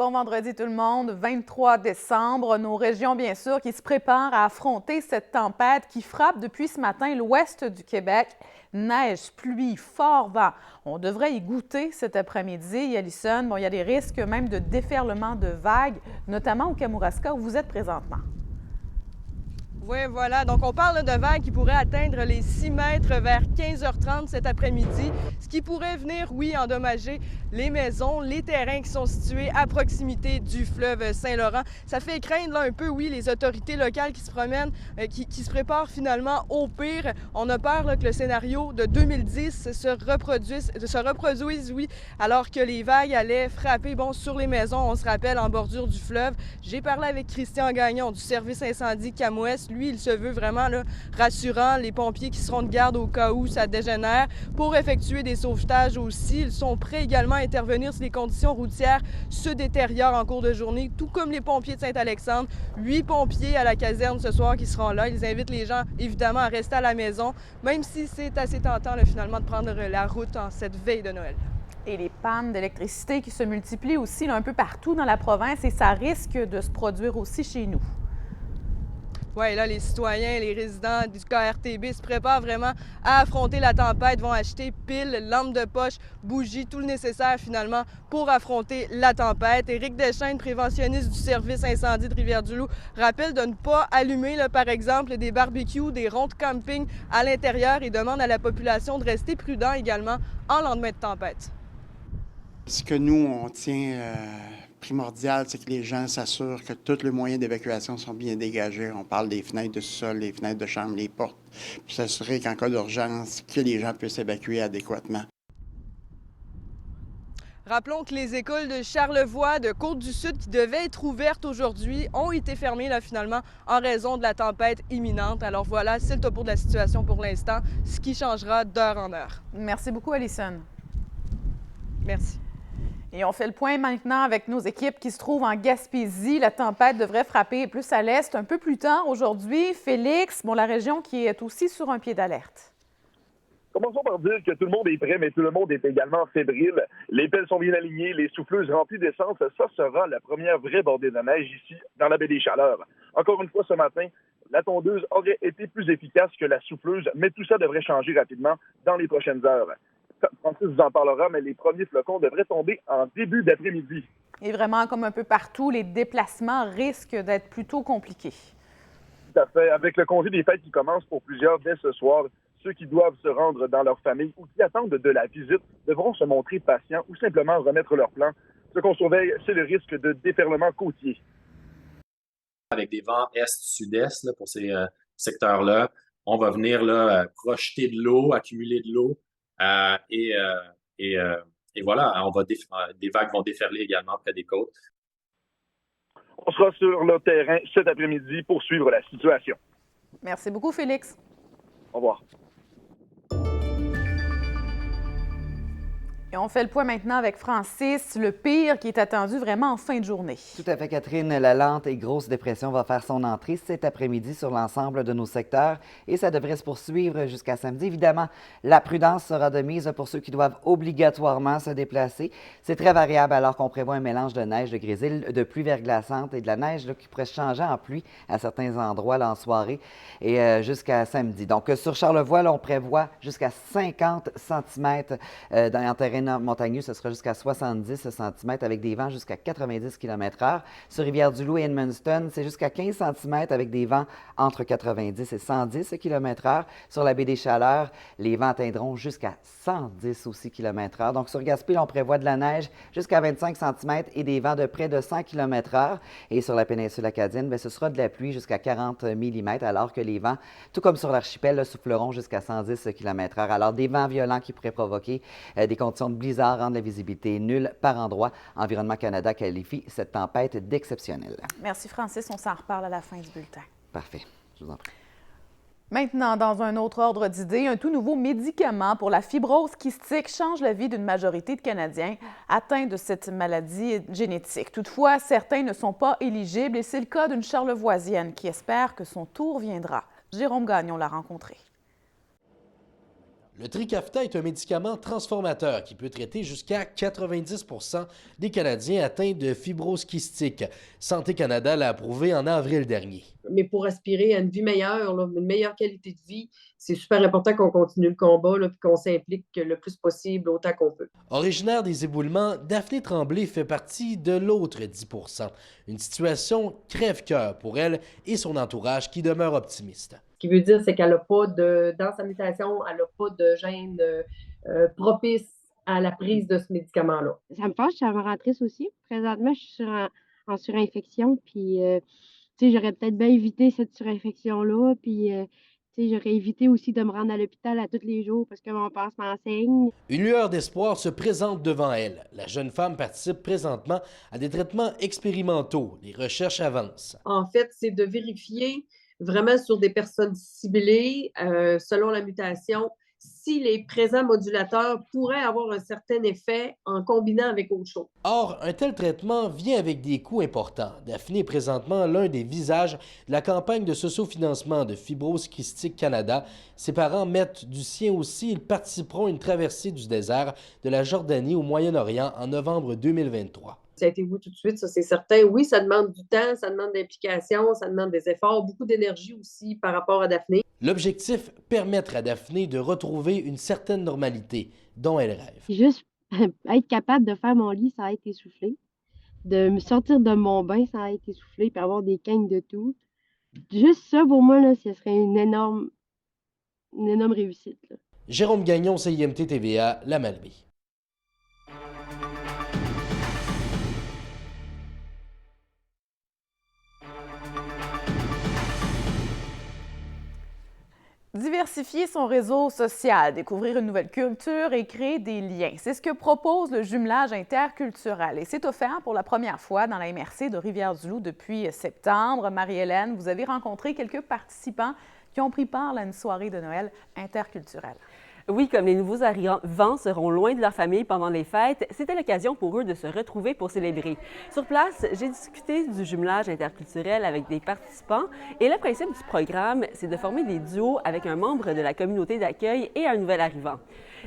Bon vendredi tout le monde, 23 décembre. Nos régions, bien sûr, qui se préparent à affronter cette tempête qui frappe depuis ce matin l'ouest du Québec. Neige, pluie, fort vent. On devrait y goûter cet après-midi, Alison. Bon, il y a des risques même de déferlement de vagues, notamment au Kamouraska où vous êtes présentement. Oui, voilà. Donc, on parle de vagues qui pourraient atteindre les 6 mètres vers 15h30 cet après-midi, ce qui pourrait venir, oui, endommager les maisons, les terrains qui sont situés à proximité du fleuve Saint-Laurent. Ça fait craindre là, un peu, oui, les autorités locales qui se promènent, qui se préparent finalement au pire. On a peur là, que le scénario de 2010 se reproduise, oui, alors que les vagues allaient frapper, bon, sur les maisons, on se rappelle, en bordure du fleuve. J'ai parlé avec Christian Gagnon du service incendie Camo-Est. Lui, il se veut vraiment là, rassurant. Les pompiers qui seront de garde au cas où ça dégénère pour effectuer des sauvetages aussi. Ils sont prêts également à intervenir si les conditions routières se détériorent en cours de journée, tout comme les pompiers de Saint-Alexandre. 8 pompiers à la caserne ce soir qui seront là. Ils invitent les gens, évidemment, à rester à la maison, même si c'est assez tentant, là, finalement, de prendre la route en cette veille de Noël. Et les pannes d'électricité qui se multiplient aussi là, un peu partout dans la province et ça risque de se produire aussi chez nous. Oui, là, les citoyens, les résidents du KRTB se préparent vraiment à affronter la tempête, vont acheter piles, lampes de poche, bougies, tout le nécessaire finalement pour affronter la tempête. Éric Deschênes, préventionniste du service incendie de Rivière-du-Loup, rappelle de ne pas allumer, là, par exemple, des barbecues, des ronds de camping à l'intérieur et demande à la population de rester prudent également en lendemain de tempête. Ce que nous, on tient primordial, c'est que les gens s'assurent que tous les moyens d'évacuation sont bien dégagés. On parle des fenêtres de sous-sol, les fenêtres de chambre, les portes, pour s'assurer qu'en cas d'urgence, que les gens puissent évacuer adéquatement. Rappelons que les écoles de Charlevoix, de Côte-du-Sud, qui devaient être ouvertes aujourd'hui, ont été fermées là, finalement en raison de la tempête imminente. Alors voilà, c'est le topo de la situation pour l'instant, ce qui changera d'heure en heure. Merci beaucoup, Alison. Merci. Et on fait le point maintenant avec nos équipes qui se trouvent en Gaspésie. La tempête devrait frapper plus à l'est un peu plus tard aujourd'hui. Félix, bon, la région qui est aussi sur un pied d'alerte. Commençons par dire que tout le monde est prêt, mais tout le monde est également fébrile. Les pelles sont bien alignées, les souffleuses remplies d'essence. Ça sera la première vraie bordée de neige ici, dans la baie des Chaleurs. Encore une fois, ce matin, la tondeuse aurait été plus efficace que la souffleuse, mais tout ça devrait changer rapidement dans les prochaines heures. Francis vous en parlera, mais les premiers flocons devraient tomber en début d'après-midi. Et vraiment, comme un peu partout, les déplacements risquent d'être plutôt compliqués. Tout à fait. Avec le congé des fêtes qui commence pour plusieurs dès ce soir, ceux qui doivent se rendre dans leur famille ou qui attendent de la visite devront se montrer patients ou simplement remettre leur plan. Ce qu'on surveille, c'est le risque de déferlement côtier. Avec des vents est-sud-est là, pour ces secteurs-là, on va venir là, projeter de l'eau, accumuler de l'eau. Et voilà, des vagues vont déferler également près des côtes. On sera sur le terrain cet après-midi pour suivre la situation. Merci beaucoup, Félix. Au revoir. Et on fait le point maintenant avec Francis, le pire qui est attendu vraiment en fin de journée. Tout à fait, Catherine. La lente et grosse dépression va faire son entrée cet après-midi sur l'ensemble de nos secteurs et ça devrait se poursuivre jusqu'à samedi. Évidemment, la prudence sera de mise pour ceux qui doivent obligatoirement se déplacer. C'est très variable alors qu'on prévoit un mélange de neige, de grésil, de pluie verglaçante et de la neige là, qui pourrait se changer en pluie à certains endroits là, en soirée et jusqu'à samedi. Donc, sur Charlevoix, là, on prévoit jusqu'à 50 cm en terrain montagneux, ce sera jusqu'à 70 cm avec des vents jusqu'à 90 km/h. Sur Rivière-du-Loup et Edmundston, c'est jusqu'à 15 cm avec des vents entre 90 et 110 km/h. Sur la baie des Chaleurs, les vents atteindront jusqu'à 110 aussi km/h. Donc sur Gaspé, on prévoit de la neige jusqu'à 25 cm et des vents de près de 100 km/h. Et sur la péninsule acadienne, bien, ce sera de la pluie jusqu'à 40 mm alors que les vents, tout comme sur l'archipel, souffleront jusqu'à 110 km/h. Alors des vents violents qui pourraient provoquer des conditions de blizzard rendent la visibilité nulle par endroit. Environnement Canada qualifie cette tempête d'exceptionnelle. Merci Francis, on s'en reparle à la fin du bulletin. Parfait, je vous en prie. Maintenant, dans un autre ordre d'idées, un tout nouveau médicament pour la fibrose kystique change la vie d'une majorité de Canadiens atteints de cette maladie génétique. Toutefois, certains ne sont pas éligibles et c'est le cas d'une Charlevoisienne qui espère que son tour viendra. Jérôme Gagnon l'a rencontré. Le Trikafta est un médicament transformateur qui peut traiter jusqu'à 90 % des Canadiens atteints de fibrose kystique. Santé Canada l'a approuvé en avril dernier. Mais pour aspirer à une vie meilleure, là, une meilleure qualité de vie, c'est super important qu'on continue le combat et qu'on s'implique le plus possible, autant qu'on peut. Originaire des éboulements, Daphné Tremblay fait partie de l'autre 10 %. Une situation crève-cœur pour elle et son entourage qui demeure optimiste. Ce qui veut dire, c'est qu'elle n'a pas dans sa mutation, elle n'a pas de gène propice à la prise de ce médicament-là. Ça me fâche, ça me rend triste aussi. Présentement, je suis en surinfection, puis j'aurais peut-être bien évité cette surinfection-là, puis j'aurais évité aussi de me rendre à l'hôpital à tous les jours parce que mon père m'enseigne. Une lueur d'espoir se présente devant elle. La jeune femme participe présentement à des traitements expérimentaux. Les recherches avancent. En fait, c'est de vérifier vraiment sur des personnes ciblées, selon la mutation, si les présents modulateurs pourraient avoir un certain effet en combinant avec autre chose. Or, un tel traitement vient avec des coûts importants. Daphné est présentement l'un des visages de la campagne de sociofinancement de Fibrose Kystique Canada. Ses parents mettent du sien aussi. Ils participeront à une traversée du désert de la Jordanie au Moyen-Orient en novembre 2023. Ça a été oui tout de suite, ça c'est certain. Oui, ça demande du temps, ça demande d'implication, ça demande des efforts, beaucoup d'énergie aussi par rapport à Daphné. L'objectif, permettre à Daphné de retrouver une certaine normalité dont elle rêve. Juste être capable de faire mon lit sans être essoufflé, de me sortir de mon bain sans être essoufflé, puis avoir des cannes de tout. Juste ça, pour moi, là, ce serait une énorme réussite. Là. Jérôme Gagnon, CIMT TVA, La Malbaie. Diversifier son réseau social, découvrir une nouvelle culture et créer des liens. C'est ce que propose le jumelage interculturel. Et c'est offert pour la première fois dans la MRC de Rivière-du-Loup depuis septembre. Marie-Hélène, vous avez rencontré quelques participants qui ont pris part à une soirée de Noël interculturelle. Oui, comme les nouveaux arrivants seront loin de leur famille pendant les fêtes, c'était l'occasion pour eux de se retrouver pour célébrer. Sur place, j'ai discuté du jumelage interculturel avec des participants et le principe du programme, c'est de former des duos avec un membre de la communauté d'accueil et un nouvel arrivant.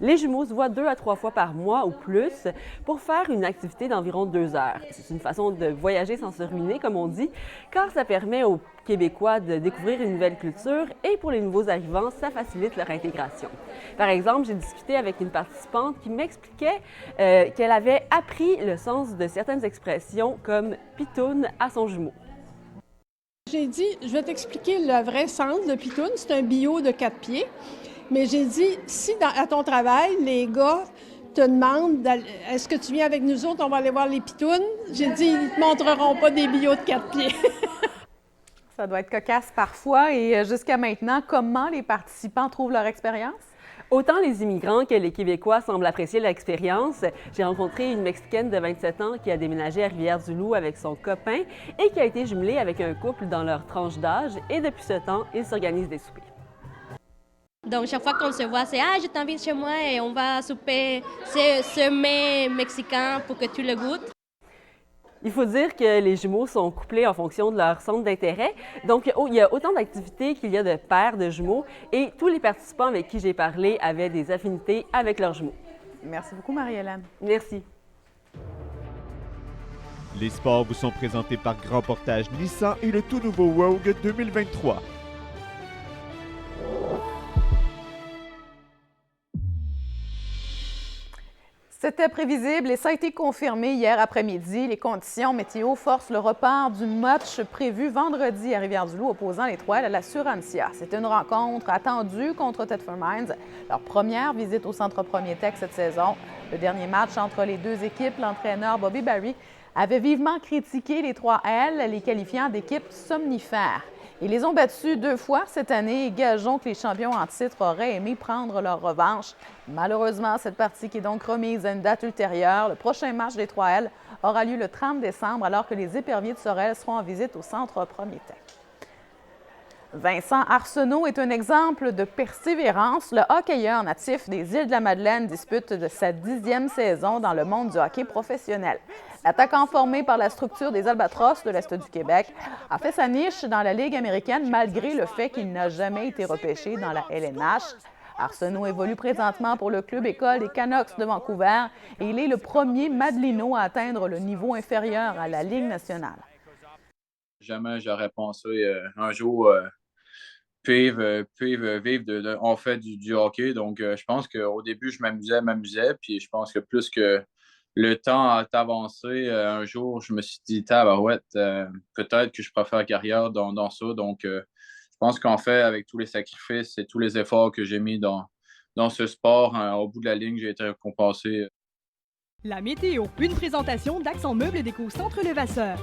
Les jumeaux se voient 2 à 3 fois par mois ou plus pour faire une activité d'environ 2 heures. C'est une façon de voyager sans se ruiner, comme on dit, car ça permet aux Québécois de découvrir une nouvelle culture et pour les nouveaux arrivants, ça facilite leur intégration. Par exemple, j'ai discuté avec une participante qui m'expliquait qu'elle avait appris le sens de certaines expressions comme « pitoune » à son jumeau. J'ai dit, je vais t'expliquer le vrai sens de pitoune. C'est un bio de 4 pieds. Mais j'ai dit, si à ton travail, les gars te demandent, est-ce que tu viens avec nous autres, on va aller voir les pitounes? J'ai dit, ils ne te montreront pas des bios de 4 pieds. Ça doit être cocasse parfois. Et jusqu'à maintenant, comment les participants trouvent leur expérience? Autant les immigrants que les Québécois semblent apprécier l'expérience. J'ai rencontré une Mexicaine de 27 ans qui a déménagé à Rivière-du-Loup avec son copain et qui a été jumelée avec un couple dans leur tranche d'âge. Et depuis ce temps, ils s'organisent des soupers. Donc, chaque fois qu'on se voit, c'est « Ah, je t'invite chez moi et on va souper ce mets mexicain pour que tu le goûtes. » Il faut dire que les jumeaux sont couplés en fonction de leur centre d'intérêt. Donc, il y a autant d'activités qu'il y a de paires de jumeaux et tous les participants avec qui j'ai parlé avaient des affinités avec leurs jumeaux. Merci beaucoup, Marie-Hélène. Merci. Les sports vous sont présentés par Grand Portage Nissan et le tout nouveau Rogue 2023. C'était prévisible et ça a été confirmé hier après-midi. Les conditions météo forcent le report du match prévu vendredi à Rivière-du-Loup opposant les Trois à la Surantia. C'était une rencontre attendue contre Thetford Mines, leur première visite au Centre Premier Tech cette saison. Le dernier match entre les deux équipes, l'entraîneur Bobby Barry avait vivement critiqué les 3L, les qualifiant d'équipes somnifères. Ils les ont battus 2 fois cette année et gageons que les champions en titre auraient aimé prendre leur revanche. Malheureusement, cette partie qui est donc remise à une date ultérieure. Le prochain match des 3L aura lieu le 30 décembre alors que les éperviers de Sorel seront en visite au Centre Premier Tech. Vincent Arsenault est un exemple de persévérance. Le hockeyeur natif des Îles-de-la-Madeleine dispute de sa 10e saison dans le monde du hockey professionnel. L'attaquant formé par la structure des Albatros de l'Est du Québec a fait sa niche dans la Ligue américaine malgré le fait qu'il n'a jamais été repêché dans la LNH. Arsenault évolue présentement pour le club école des Canucks de Vancouver et il est le premier Madelino à atteindre le niveau inférieur à la Ligue nationale. Jamais j'aurais pensé un jour vivre on fait du hockey. Donc, je pense qu'au début, je m'amusais. Puis je pense que plus que le temps a avancé, un jour, je me suis dit, tabarouette, peut-être que je pourrais faire carrière dans ça. Donc, je pense qu'en fait, avec tous les sacrifices et tous les efforts que j'ai mis dans ce sport, au bout de la ligne, j'ai été récompensé. La météo, une présentation d'Accent Meubles Déco Centre Levasseur.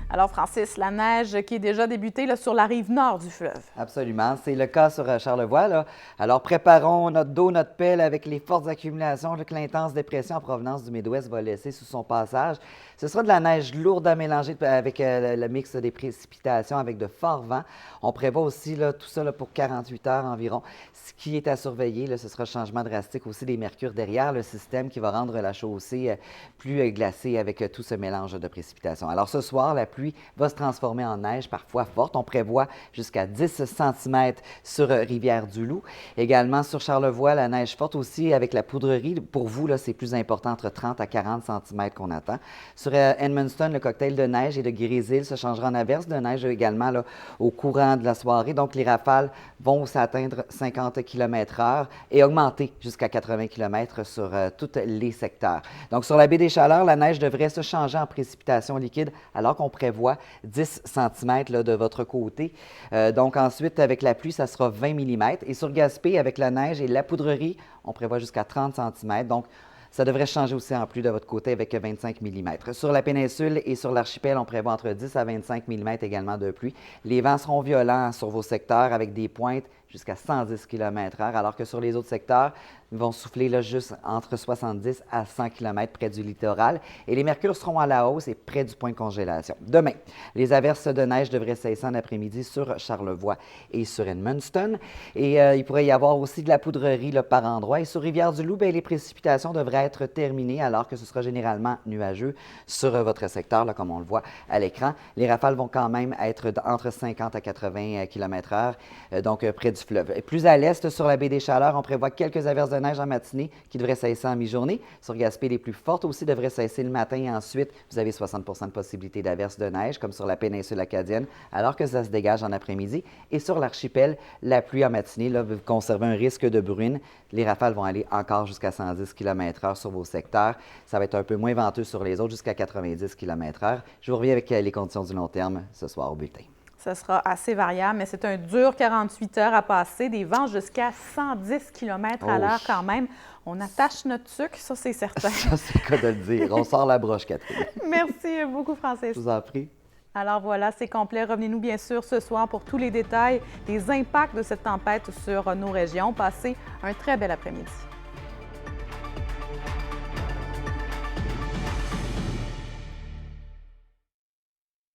Alors, Francis, la neige qui est déjà débutée là, sur la rive nord du fleuve. Absolument. C'est le cas sur Charlevoix. Là. Alors, préparons notre dos, notre pelle avec les fortes accumulations que l'intense dépression en provenance du Midwest va laisser sous son passage. Ce sera de la neige lourde à mélanger avec le mix des précipitations avec de forts vents. On prévoit aussi là, tout ça là, pour 48 heures environ. Ce qui est à surveiller, là, ce sera changement drastique aussi des mercures derrière le système qui va rendre la chaussée plus glacée avec tout ce mélange de précipitations. Alors, ce soir, la pluie va se transformer en neige parfois forte. On prévoit jusqu'à 10 cm sur Rivière-du-Loup. Également sur Charlevoix, la neige forte aussi avec la poudrerie. Pour vous, là, c'est plus important, entre 30 à 40 cm qu'on attend. Sur Edmundston, le cocktail de neige et de grésil se changera en averse de neige également là, au courant de la soirée. Donc, les rafales vont aussi atteindre 50 km/h et augmenter jusqu'à 80 km sur tous les secteurs. Donc, sur la baie des Chaleurs, la neige devrait se changer en précipitation liquide alors qu'on prévoit 10 cm là, de votre côté. Donc ensuite, avec la pluie, ça sera 20 mm. Et sur Gaspé, avec la neige et la poudrerie, on prévoit jusqu'à 30 cm. Donc, ça devrait changer aussi en pluie de votre côté avec 25 mm. Sur la péninsule et sur l'archipel, on prévoit entre 10 à 25 mm également de pluie. Les vents seront violents sur vos secteurs avec des pointes jusqu'à 110 km/h, alors que sur les autres secteurs, ils vont souffler là, juste entre 70 à 100 km près du littoral. Et les mercures seront à la hausse et près du point de congélation. Demain, les averses de neige devraient cesser en après-midi sur Charlevoix et sur Edmundston. Et il pourrait y avoir aussi de la poudrerie là, par endroit. Et sur Rivière-du-Loup, bien, les précipitations devraient être terminées alors que ce sera généralement nuageux sur votre secteur, là, comme on le voit à l'écran. Les rafales vont quand même être entre 50 à 80 km/h, donc près du fleuve. Et plus à l'est, sur la baie des Chaleurs, on prévoit quelques averses de neige en matinée qui devraient cesser en mi-journée. Sur Gaspé, les plus fortes aussi devraient cesser le matin et ensuite, vous avez 60 de possibilité d'averses de neige, comme sur la péninsule acadienne, alors que ça se dégage en après-midi. Et sur l'archipel, la pluie en matinée, là, vous conservez un risque de bruine. Les rafales vont aller encore jusqu'à 110 km/h sur vos secteurs. Ça va être un peu moins venteux sur les autres, jusqu'à 90 km/h. Je vous reviens avec les conditions du long terme ce soir au bulletin. Ce sera assez variable, mais c'est un dur 48 heures à passer, des vents jusqu'à 110 km à l'heure quand même. On attache notre sucre, ça c'est certain. Ça, c'est le cas de le dire. On sort la broche, Catherine. Merci beaucoup, Francis. Je vous en prie. Alors voilà, c'est complet. Revenez-nous bien sûr ce soir pour tous les détails des impacts de cette tempête sur nos régions. Passez un très bel après-midi.